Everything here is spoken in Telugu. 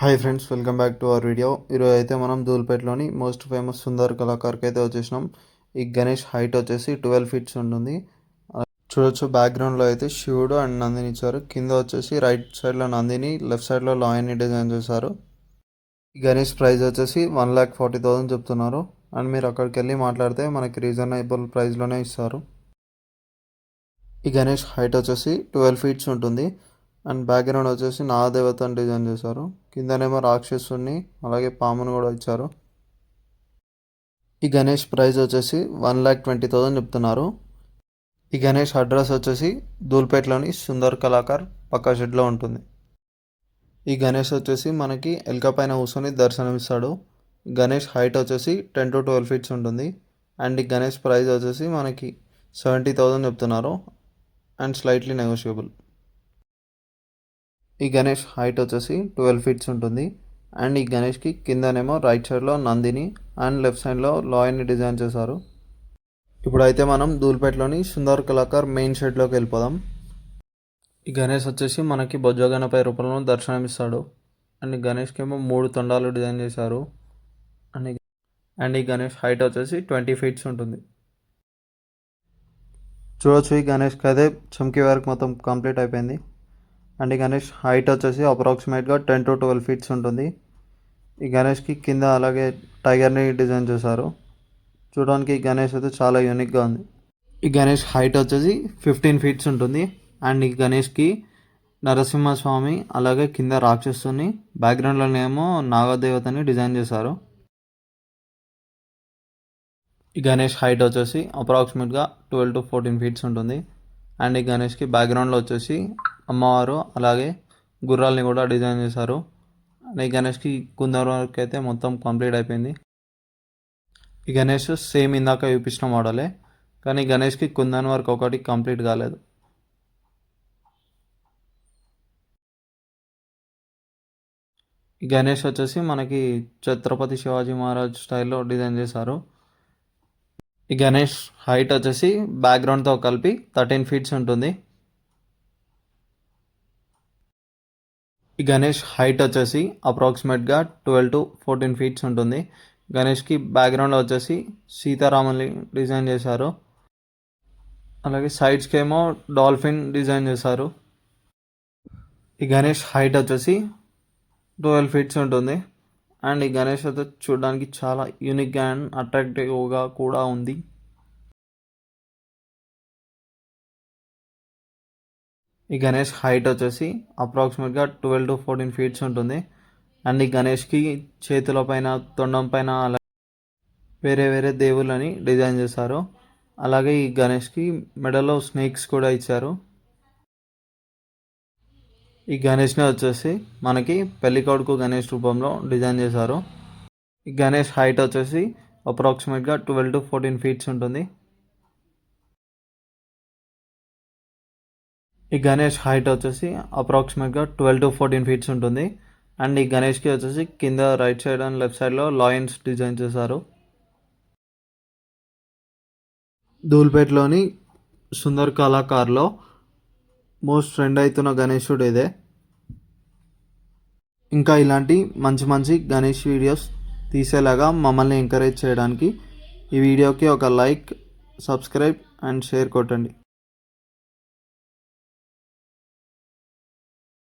Hi friends, welcome back to our video. ఈరోజు అయితే మనం ధూల్పేటలోని మోస్ట్ ఫేమస్ సుందర్ కళాకార్కి అయితే వచ్చేసినాం. ఈ గణేష్ హైట్ వచ్చేసి 12 ఫీట్స్ ఉంటుంది. చూడొచ్చు బ్యాక్గ్రౌండ్లో అయితే శివుడు అండ్ నందిని ఇచ్చారు. కింద వచ్చేసి రైట్ సైడ్లో నందిని, లెఫ్ట్ సైడ్లో లాయన్ని డిజైన్ చేశారు. ఈ గణేష్ ప్రైస్ వచ్చేసి 1,40,000 చెప్తున్నారు. అండ్ మీరు అక్కడికి వెళ్ళి మాట్లాడితే మనకి రీజనబుల్ ప్రైస్లోనే ఇస్తారు. ఈ గణేష్ హైట్ వచ్చేసి 12 ఫీట్స్ ఉంటుంది. అండ్ బ్యాక్గ్రౌండ్ వచ్చేసి నాగదేవతని డిజైన్ చేశారు. కిందనేమో రాక్షసుని అలాగే పామును కూడా ఇచ్చారు. ఈ గణేష్ ప్రైస్ వచ్చేసి 1,20,000 చెప్తున్నారు. ఈ గణేష్ అడ్రస్ వచ్చేసి ధూల్పేటలోని సుందర్ కళాకార్ పక్కా షెడ్లో ఉంటుంది. ఈ గణేష్ వచ్చేసి మనకి ఎల్క పైన కూర్చొని దర్శనమిస్తాడు. గణేష్ హైట్ వచ్చేసి 10 to 12 ఫీట్స్ ఉంటుంది. అండ్ ఈ గణేష్ ప్రైస్ వచ్చేసి మనకి 70,000 చెప్తున్నారు. And slightly negotiable. ఈ గణేష్ హైట్ వచ్చేసి 12 ఫీట్స్ ఉంటుంది. అండ్ ఈ గణేష్కి కిందనేమో రైట్ సైడ్లో నందిని అండ్ లెఫ్ట్ సైడ్లో లాయన్ని డిజైన్ చేశారు. ఇప్పుడైతే మనం ధూల్పేటలోని సుందర్ కళాకార్ మెయిన్ షెడ్లోకి వెళ్ళిపోదాం. ఈ గణేష్ వచ్చేసి మనకి బొజ్జగణపై రూపంలో దర్శనమిస్తాడు. అండ్ ఈ గణేష్కి ఏమో 3 తొండాలు డిజైన్ చేశారు. అండ్ ఈ గణేష్ హైట్ వచ్చేసి 20 ఫీట్స్ ఉంటుంది. చూడొచ్చు, ఈ గణేష్కి అయితే చమ్కీ వర్క్ మొత్తం కంప్లీట్ అయిపోయింది. అండ్ ఈ గణేష్ హైట్ వచ్చేసి అప్రాక్సిమేట్గా 10 to 12 ఫీట్స్ ఉంటుంది. ఈ గణేష్కి కింద అలాగే టైగర్ని డిజైన్ చేశారు. చూడడానికి ఈ గణేష్ అయితే చాలా యూనిక్గా ఉంది. ఈ గణేష్ హైట్ వచ్చేసి 15 ఫీట్స్ ఉంటుంది. అండ్ ఈ గణేష్కి నరసింహస్వామి అలాగే కింద రాక్షసుని, బ్యాక్గ్రౌండ్లోనేమో నాగదేవతని డిజైన్ చేశారు. ఈ గణేష్ హైట్ వచ్చేసి అప్రాక్సిమేట్గా 12 to 14 ఫీట్స్ ఉంటుంది. అండ్ ఈ గణేష్కి బ్యాక్గ్రౌండ్లో వచ్చేసి అమ్మవారు అలాగే గుర్రాలని కూడా డిజైన్ చేశారు. అండ్ ఈ గణేష్కి కుందన్ వర్క్ అయితే మొత్తం కంప్లీట్ అయిపోయింది. ఈ గణేష్ సేమ్ ఇందాక చూపించిన మోడలే, కానీ గణేష్కి కుందన్ వర్క్ ఒకటి కంప్లీట్ కాలేదు. ఈ గణేష్ వచ్చేసి మనకి ఛత్రపతి శివాజీ మహారాజ్ స్టైల్లో డిజైన్ చేశారు. ఈ గణేష్ హైట్ వచ్చేసి బ్యాక్గ్రౌండ్తో కలిపి 13 ఫీట్స్ ఉంటుంది. ఈ గణేష్ హైట్ వచ్చేసి అప్రాక్సిమేట్గా 12 to 14 ఫీట్స్ ఉంటుంది. గణేష్కి బ్యాక్గ్రౌండ్లో వచ్చేసి సీతారాముని డిజైన్ చేశారు. అలాగే సైడ్స్కి ఏమో డాల్ఫిన్ డిజైన్ చేశారు. ఈ గణేష్ హైట్ వచ్చేసి 12 ఫీట్స్ ఉంటుంది. అండ్ ఈ గణేష్ అయితే చూడడానికి చాలా యూనిక్గా అండ్ అట్రాక్టివ్గా కూడా ఉంది. ఈ గణేష్ హైట్ వచ్చేసి అప్రాక్సిమేట్గా 12 to 14 ఫీట్స్ ఉంటుంది. అండ్ ఈ గణేష్కి చేతుల పైన, తొండం పైన అలా వేరే వేరే దేవుళ్ళని డిజైన్ చేశారు. అలాగే ఈ గణేష్కి మెడలో స్నేక్స్ కూడా ఇచ్చారు. ఈ గణేష్ని వచ్చేసి మనకి పెళ్ళికొడుకు గణేష్ రూపంలో డిజైన్ చేశారు. ఈ గణేష్ హైట్ వచ్చేసి అప్రాక్సిమేట్గా 12 to 14 ఫీట్స్ ఉంటుంది. ఈ గణేష్ హైట్ వచ్చేసి అప్రాక్సిమేట్గా 12 to 14 ఫీట్స్ ఉంటుంది. అండ్ ఈ గణేష్కి వచ్చేసి కింద రైట్ సైడ్ అండ్ లెఫ్ట్ సైడ్లో లాయన్స్ డిజైన్ చేశారు. ధూల్పేటలోని సుందర్ కళాకార్లో మోస్ట్ ట్రెండ్ అవుతున్న గణేశుడు ఇదే. ఇంకా ఇలాంటి మంచి మంచి గణేష్ వీడియోస్ తీసేలాగా మమ్మల్ని ఎంకరేజ్ చేయడానికి ఈ వీడియోకి ఒక లైక్, సబ్స్క్రైబ్ అండ్ షేర్ కొట్టండి.